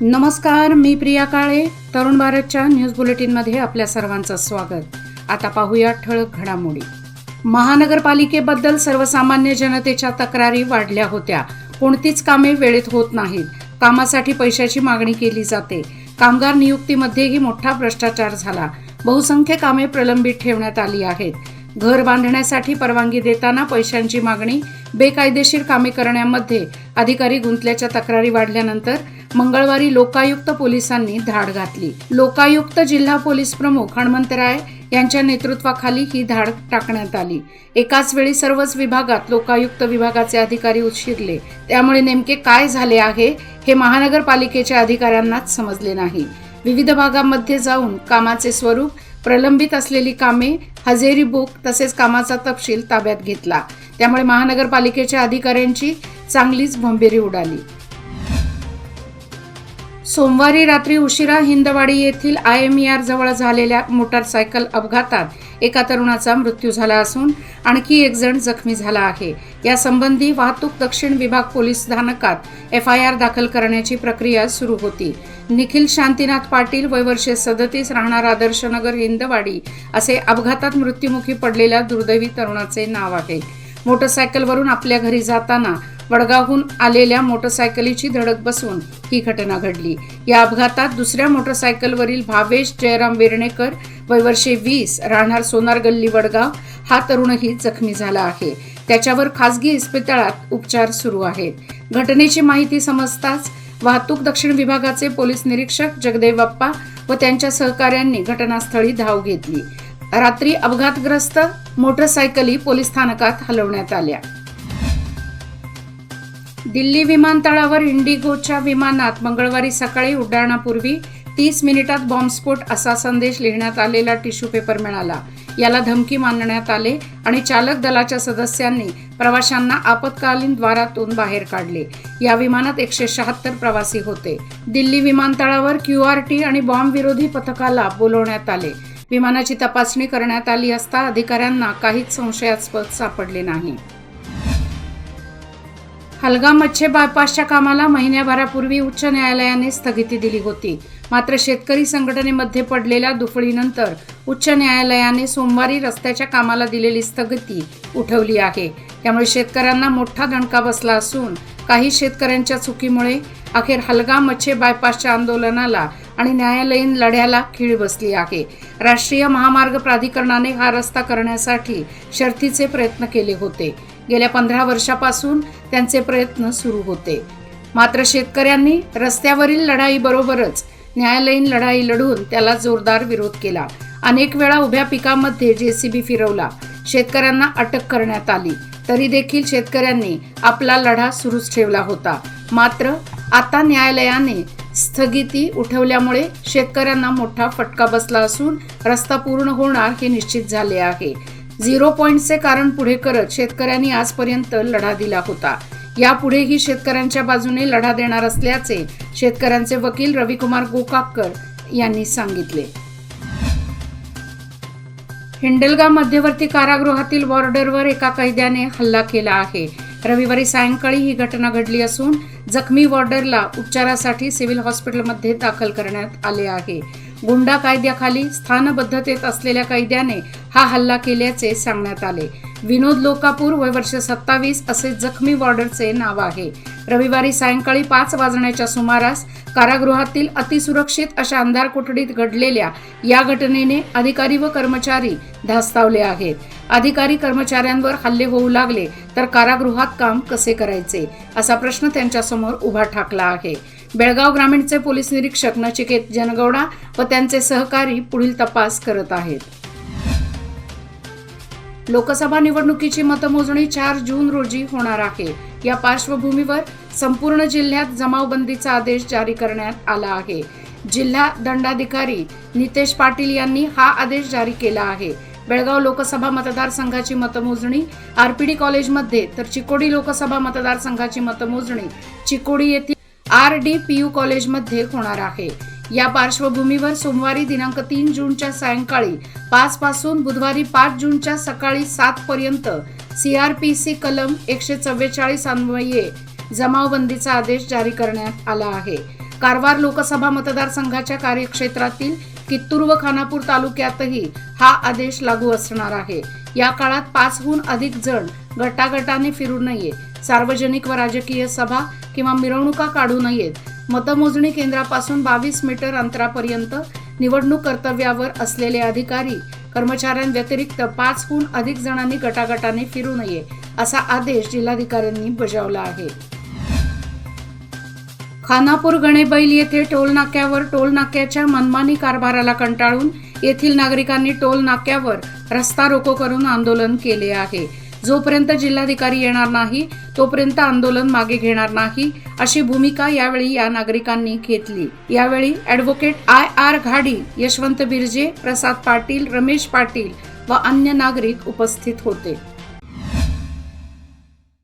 नमस्कार, मी प्रिया काळे. तरुण भारतच्या न्यूज बुलेटिनमध्ये आपल्या सर्वांचं स्वागत. आता पाहूया ठळक घडामोडी. महानगरपालिकेबद्दल सर्वसामान्य जनतेच्या तक्रारी वाढल्या होत्या. कोणतीच कामे वेळेत होत नाहीत. कामासाठी पैशाची मागणी केली जाते. कामगार नियुक्तीमध्येही मोठा भ्रष्टाचार झाला. बहुसंख्य कामे प्रलंबित ठेवण्यात आली आहेत. घर बांधण्यासाठी परवानगी देताना पैशांची मागणी, बेकायदेशीर कामे करण्यामध्ये अधिकारी गुंतल्याच्या तक्रारी वाढल्यानंतर मंगळवारी लोकायुक्त पोलिसांनी धाड घातली. लोकायुक्त जिल्हा पोलीस प्रमुख हणमंतराय यांच्या नेतृत्वाखाली ही धाड टाकण्यात आली. एकाच वेळी सर्वच विभागात लोकायुक्त विभागाचे अधिकारी शिरले. त्यामुळे नेमके काय झाले आहे हे महानगरपालिकेच्या अधिकाऱ्यांनाच समजले नाही. विविध भागांमध्ये जाऊन कामाचे स्वरूप, प्रलंबित असलेली कामे, हजेरी बुक तसेच कामाचा तपशील ताब्यात घेतला. त्यामुळे महानगरपालिकेच्या अधिकाऱ्यांची चांगलीच भंबेरी उडाली. सोमवारी रात्री उशिरा हिंदवाडी येथील IMER जवळ झालेल्या मोटारसायकल अपघातात एका तरुणाचा मृत्यू झाला असून आणखी एक जण जखमी झाला आहे. यासंबंधी वाहतूक दक्षिण विभाग पोलीस स्थानकात FIR दाखल करण्याची प्रक्रिया सुरू होती. निखिल शांतीनाथ पाटील, वय वर्ष 37, राहणार आदर्शनगर हिंदवाडी असे अपघातात मृत्युमुखी पडलेल्या दुर्दैवी तरुणाचे नाव आहे. मोटरसायकलवरून आपल्या घरी जाताना वडगावहून आलेल्या मोटरसायकलीची धडक बसून ही घटना घडली. या अपघातात दुसऱ्या मोटरसायकलवरील भावेश जयराम वेर्णेकर, वय वर्ष 20, राहणार सोनार गल्ली वडगाव हा तरुणही जखमी झाला आहे. त्याच्यावर खासगी इस्पितळात उपचार सुरू आहेत. घटनेची माहिती समजताच वाहतूक दक्षिण विभागाचे पोलीस निरीक्षक जगदेव बाप्पा व त्यांच्या सहकाऱ्यांनी घटनास्थळी धाव घेतली. रात्री अपघातग्रस्त मोटरसायकली पोलीस स्थानकात हलवण्यात आल्या. दिल्ली विमानतळावर इंडिगोच्या विमानात मंगळवारी सकाळी उड्डाणापूर्वी 30 मिनिटात बॉम्बस्फोट असा संदेश लिहिण्यात आलेला टिश्यू पेपर मिळाला. याला धमकी मानण्यात आले आणि चालक दलाच्या सदस्यांनी प्रवाशांना आपत्कालीन द्वारातून बाहेर काढले. या विमानात 176 प्रवासी होते. दिल्ली विमानतळावर QRT आणि बॉम्ब विरोधी पथकाला बोलवण्यात आले. विमानाची तपासणी करण्यात आली असता अधिकाऱ्यांना काहीच संशयास्पद सापडले नाही. हलगाम मच्छे बायपासच्या कामाला महिन्याभरापूर्वी उच्च न्यायालयाने स्थगिती दिली होती. मात्र शेतकरी संघटनेमध्ये पडलेल्या दुफळीनंतर उच्च न्यायालयाने सोमवारी रस्त्याच्या कामाला दिलेली स्थगिती उठवली आहे. त्यामुळे शेतकऱ्यांना मोठा दणका बसला असून काही शेतकऱ्यांच्या चुकीमुळे अखेर हलगाम मच्छे बायपासच्या आंदोलनाला आणि न्यायालयीन लढ्याला खीळ बसली आहे. राष्ट्रीय महामार्ग प्राधिकरणाने हा रस्ता करण्यासाठी शर्थीचे प्रयत्न केले होते. गेल्या 15 वर्षापासून त्यांचे प्रयत्न सुरू होते. मात्र शेतकऱ्यांनी रस्त्यावरील लढाईबरोबरच न्यायालयीन लढाई लढून त्याला जोरदार विरोध केला. अनेक वेळा उभ्या पिकामध्ये JCB फिरवला. शेतकऱ्यांना अटक करण्यात आली. तरी देखील शेतकऱ्यांनी आपला लढा सुरूच ठेवला होता. मात्र आता न्यायालयाने स्थगिती उठवल्यामुळे शेतकऱ्यांना मोठा फटका बसला असून रस्ता पूर्ण होणार हे निश्चित झाले आहे. 0 पॉइंटचे कारण पुढे करत शेतकऱ्यांनी आजपर्यंत लढा दिला होता. यापुढेही शेतकऱ्यांच्या बाजूने लढा देणार असल्याचे शेतकऱ्यांचे वकील रविकुमार गोकाककर यांनी सांगितले. हिंडलगा मध्यवर्ती कारागृहातील वॉर्डरवर एका कैद्याने हल्ला केला आहे. रविवारी सायंकाळी ही घटना घडली असून जखमी वॉर्डरला उपचारासाठी सिव्हिल हॉस्पिटलमध्ये दाखल करण्यात आले आहे. गुंडा कायद्याखाली स्थानबद्धतेत असलेल्या कैद्याने हा हल्ला केल्याचे सांगण्यात आले. विनोद लोकापूर, वय वर्ष 27 असे जखमी वॉर्डरचे नाव आहे. रविवारी सायंकाळी 5 वाजण्याच्या सुमारास कारागृहातील अतिसुरक्षित अशा अंधार कोठडीत घडलेल्या या घटनेने अधिकारी व कर्मचारी धास्तावले आहेत. अधिकारी कर्मचाऱ्यांवर हल्ले होऊ लागले तर कारागृहात काम कसे करायचे असा प्रश्न त्यांच्यासमोर उभा ठाकला आहे. बेळगाव ग्रामीणचे पोलीस निरीक्षक नचिकेत जनगौडा व त्यांचे सहकारी पुढील तपास करत आहेत. लोकसभा निवडणुकीची मतमोजणी 4 जून रोजी होणार आहे. या पार्श्वभूमीवर संपूर्ण जिल्ह्यात जमावबंदीचा आदेश जारी करण्यात आला आहे. जिल्हा दंडाधिकारी नितेश पाटील यांनी हा आदेश जारी केला आहे. बेळगाव लोकसभा मतदारसंघाची मतमोजणी RPD कॉलेजमध्ये तर चिकोडी लोकसभा मतदारसंघाची मतमोजणी चिकोडी येथील RDPU कॉलेजमध्ये होणार आहे. या पार्श्वभूमीवर सोमवारी दिनांक 3 जूनच्या सायंकाळी 5 पासून बुधवारी 5 जूनच्या सकाळी 7 पर्यंत CRPC कलम 144 अन्वये जमावबंदीचा आदेश जारी करण्यात आला आहे. कारवार लोकसभा मतदारसंघाच्या कार्यक्षेत्रातील कित्तूर व खानापूर तालुक्यातही हा आदेश लागू असणार आहे। या काळात 5हून अधिक जण गटागटाने फिरू नये, सार्वजनिक व राजकीय सभा किंवा मिरवणुका काढू नयेत, मतमोजणी केंद्रापासून 22 मीटर अंतरापर्यंत निवडणूक कर्तव्यावर असलेले अधिकारी कर्मचाऱ्यांव्यतिरिक्त 5हून अधिक जणांनी गटागटाने फिरू नये असा आदेश जिल्हाधिकाऱ्यांनी बजावला आहे। खानापूर गणेबैल येथे टोल नाक्यावर टोल नाक्याच्या मनमानी कारभाराला कंटाळून येथील नागरिकांनी टोल नाक्यावर रस्ता रोको करून आंदोलन केले आहे। जोपर्यंत जिल्हाधिकारी येणार नाही तोपर्यंत आंदोलन मागे घेणार नाही अशी भूमिका यावेळी या नागरिकांनी घेतली। यावेळी ॲडव्होकेट IR घाडी, यशवंत बिर्जे, प्रसाद पाटील, रमेश पाटील व अन्य नागरिक उपस्थित होते।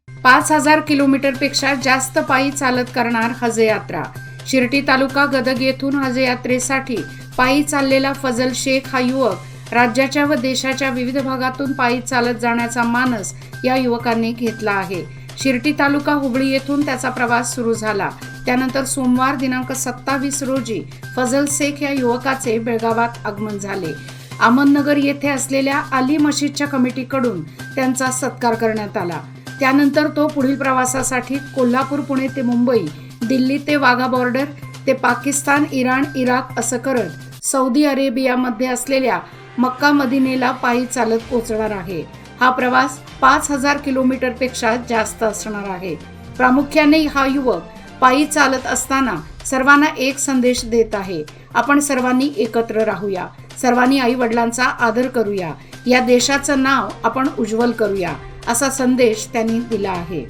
5000 किलोमीटरपेक्षा जास्त पायी चालत करणार हज यात्रा। शिर्डी तालुका गदग येथून हज यात्रेसाठी पायी चाललेला फजल शेख हा युवक राज्याच्या व देशाच्या विविध भागातून पायी चालत जाण्याचा मानस या युवकांनी घेतला आहे। शिर्डी तालुका हुबळी येथून त्याचा प्रवास सुरू झाला। त्यानंतर सोमवार दिनांक 27 रोजी फजल शेख या युवकाचे बेळगावात आगमन झाले। अहमदनगर येथे असलेल्या अली मशीदच्या कमिटीकडून त्यांचा सत्कार करण्यात आला। त्यानंतर तो पुढील प्रवासासाठी कोल्हापूर, पुणे ते मुंबई, दिल्ली ते वाघा बॉर्डर ते पाकिस्तान, इराण, इराक असं करत सौदी अरेबियामध्ये असलेल्या मक्का मदिनेला पायी चालत पोहोचणार आहे। हा प्रवास 5000 किलोमीटरपेक्षा जास्त असणार आहे। प्रामुख्याने हा युवक पायी चालत असताना सर्वांना एक संदेश देत आहे, आपण सर्वांनी एकत्र राहूया, सर्वांनी आई वडिलांचा आदर करूया, या देशाचं नाव आपण उज्ज्वल करूया असा संदेश त्यांनी दिला आहे।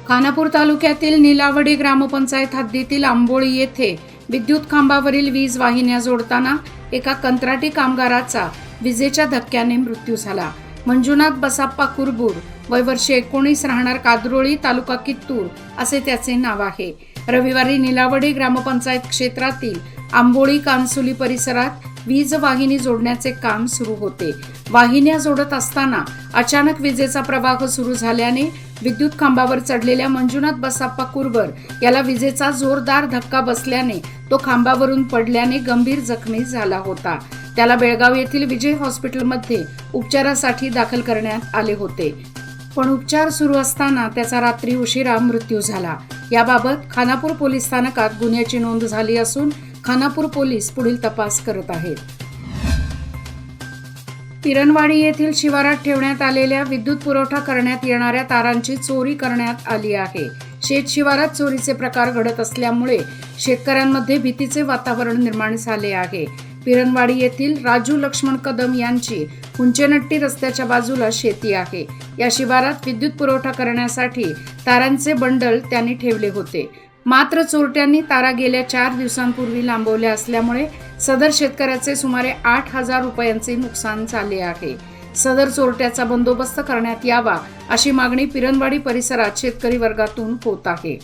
खानापूर तालुक्यातील निलावडी ग्रामपंचायत हद्दीतील आंबोळी येथे विद्युत खांबावरील वीज वाहिन्या जोडताना एका कंत्राटी कामगाराचा विजेच्या धक्क्याने मृत्यू झाला। मंजुनाथ बसाप्पा कुरबूर, वय वर्ष 19, राहणार कादरोळी, तालुका कित्तूर असे त्याचे नाव आहे। रविवारी निलावडी ग्रामपंचायत क्षेत्रातील आंबोळी कानसुली परिसरात वीज वाहिनी जोडण्याचे काम सुरू होते। वाहिन्या जोडत असताना अचानक विजेचा प्रवाह सुरू झाल्याने विद्युत खांबावर चढलेल्या मंजुनाथ बसाप्पा कुरबर याला विजेचा जोरदार धक्का बसल्याने तो खांबावरून पडल्याने गंभीर जखमी झाला होता। त्याला बेळगाव येथील विजय हॉस्पिटलमध्ये उपचारासाठी दाखल करण्यात आले होते, पण उपचार सुरू असताना त्याचा रात्री उशिरा मृत्यू झाला। याबाबत खानापूर पोलीस स्थानकात गुन्ह्याची नोंद झाली असून खानापूर पोलीस पुढील तपास करत आहेत। पिरणवाडी येथील शिवारात ठेवण्यात आलेल्या विद्युत पुरवठा करण्यात येणाऱ्या तारांची चोरी करण्यात आली आहे। शेत शिवारात चोरीचे प्रकार घडत असल्यामुळे शेतकऱ्यांमध्ये भीतीचे वातावरण निर्माण झाले आहे। पिरणवाडी येथील राजू लक्ष्मण कदम यांची हुंचेनट्टी रस्त्याच्या बाजूला शेती आहे। या शिवारात विद्युत पुरवठा करण्यासाठी तारांचे बंडल त्यांनी ठेवले होते, मात्र चोरट्यांनी तारा गेल्या 4 दिवसांपूर्वी लांबवल्या असल्यामुळे सदर शेतकऱ्याचे सुमारे 8000 रुपयांचे नुकसान झाले आहे। सदर चोरट्याचा बंदोबस्त करण्यात यावा अशी मागणी पिरणवाडी परिसरात शेतकरी वर्गातून होत आहे।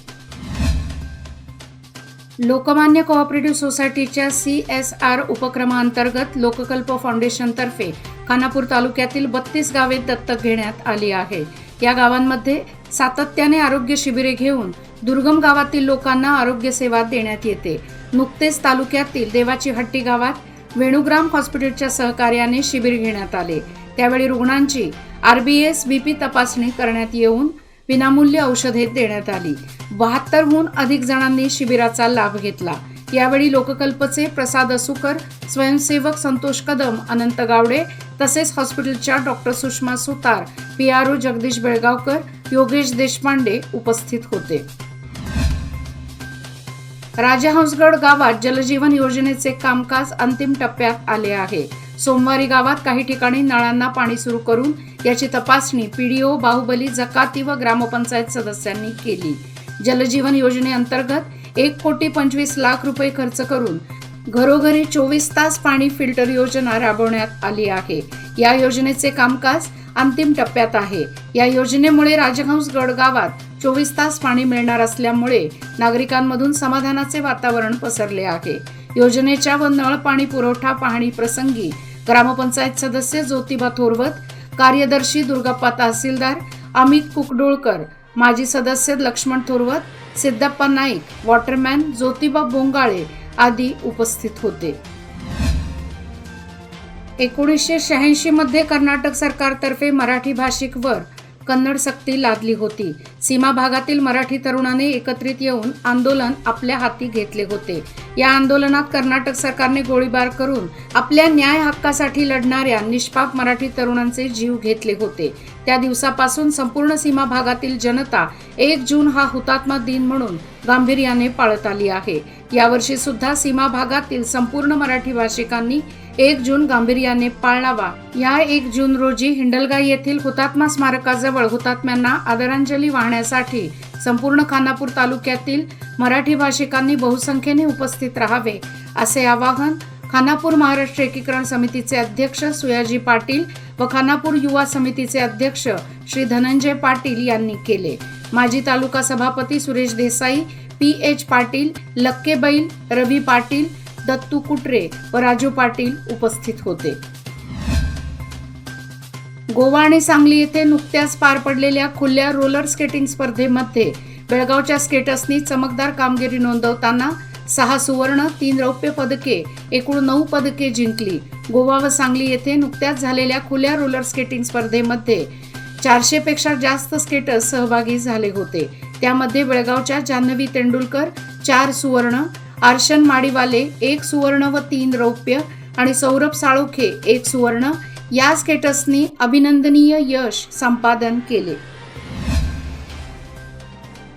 लोकमान्य कोऑपरेटिव्ह सोसायटीच्या CSR उपक्रमांतर्गत लोककल्प फाउंडेशनतर्फे खानापूर तालुक्यातील 32 गावे दत्तक घेण्यात आली आहेत। या गावांमध्ये सातत्याने आरोग्य शिबिरे घेऊन दुर्गम गावातील लोकांना आरोग्य सेवा देण्यात येते। नुकतेच तालुक्यातील देवाची हट्टी गावात वेणुग्राम हॉस्पिटलच्या सहकार्याने शिबिर घेण्यात आले। त्यावेळी रुग्णांची RBS BP तपासणी करण्यात येऊन विनामूल्य औषधे देण्यात आली। 72हून अधिक जणांनी शिबिराचा लाभ घेतला। यावेळी लोककल्पचे प्रसाद असुकर, स्वयंसेवक संतोष कदम, अनंत गावडे तसेच हॉस्पिटलच्या डॉक्टर सुषमा सुतार, PRO जगदीश बेळगावकर, योगेश देशपांडे उपस्थित होते। राजहंसगड गावात जलजीवन योजनेचे कामकाज अंतिम टप्प्यात आले आहे। सोमवारी गावात काही ठिकाणी नळांना पाणी सुरू करून याची तपासणी PDO बाहुबली, जकाती व ग्रामपंचायत सदस्यांनी केली। जलजीवन योजनेअंतर्गत 1,25,00,000 रुपये खर्च करून घरोघरी 24 तास पाणी फिल्टर योजना राबवण्यात आली आहे। या योजनेचे कामकाज अंतिम टप्प्यात आहे। या योजनेमुळे राजहंसगड गावात 24 तास पाणी मिळणार असल्यामुळे नागरिकांमधून समाधानाचे वातावरण पसरले आहे। योजनेच्या व नळ पाणी पुरवठा पाहणी प्रसंगी ग्रामपंचायत सदस्य ज्योतिबा थोरवत, कार्यदर्शी दुर्गाप्पा तहसीलदार, अमित कुकडोळकर, माजी सदस्य लक्ष्मण थोरवत, सिद्धप्पा नाईक, वॉटरमॅन ज्योतिबा बोंगाळे आदी उपस्थित होते. 1986 मध्ये कर्नाटक सरकारतर्फे मराठी भाषिकवर कन्नड सक्ती लादली होती. सीमा भागातील मराठी तरुणांनी एकत्रित येऊन आंदोलन आपल्या हाती घेतले होते. या आंदोलनात कर्नाटक सरकारने गोळीबार करून आपल्या न्याय हक्कासाठी लढणाऱ्या निष्पाप मराठी तरुणांचे जीव घेतले होते. त्या दिवसापासून संपूर्ण सीमा भागातील जनता 1 जून हा हुतात्मा दिन म्हणून गांभीर्याने पाळत आली आहे. यावर्षी सुद्धा सीमा भागातील संपूर्ण मराठी भाषिकांनी 1 जून गांभीर्याने पाळावा. या 1 जून रोजी हिंडलगा येथील हुतात्मा स्मारकाजवळ हुतात्म्यांना आदरांजली वाहण्यासाठी संपूर्ण खानापूर तालुक्यातील मराठी भाषिकांनी बहुसंख्येने उपस्थित राहावे असे आवाहन खानापूर महाराष्ट्र एकीकरण समितीचे अध्यक्ष सुयाजी पाटील व खानापूर युवा समितीचे अध्यक्ष श्री धनंजय पाटील यांनी केले. माजी तालुका सभापती सुरेश देसाई, PH पाटील, लक्के बैल, रवी पाटील, दत्तू कुटरे व राजू पाटील उपस्थित होते. गोवा आणि सांगली येथे नुकत्याच पार पडलेल्या खुल्या रोलर स्केटिंग स्पर्धेमध्ये बेळगावच्या स्केटर्सनी चमकदार कामगिरी नोंदवताना 6 सुवर्ण, 3 रौप्य पदके, एकूण 9 पदके जिंकली. गोवा व सांगली येथे नुकत्याच झालेल्या खुल्या रोलर स्केटिंग स्पर्धेमध्ये 400 पेक्षा जास्त स्केटर्स सहभागी झाले होते. त्यामध्ये बेळगावच्या जान्हवी तेंडुलकर 4 सुवर्ण, आर्शन माडीवाले 1 सुवर्ण व 3 रौप्य आणि सौरभ साळोखे 1 सुवर्ण या स्केटर्सनी अभिनंदनीय यश संपादन केले.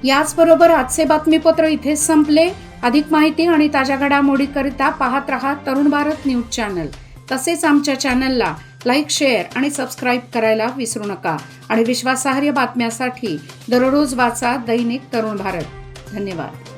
याचबरोबर आजचे बातमीपत्र इथेच संपले. अधिक माहिती आणि ताज्या घडामोडीकरिता पाहत रहा तरुण भारत न्यूज चॅनल. तसेच आमच्या चॅनलला लाईक, शेअर आणि सबस्क्राईब करायला विसरू नका. आणि विश्वासार्ह बातम्यासाठी दररोज वाचा दैनिक तरुण भारत. धन्यवाद.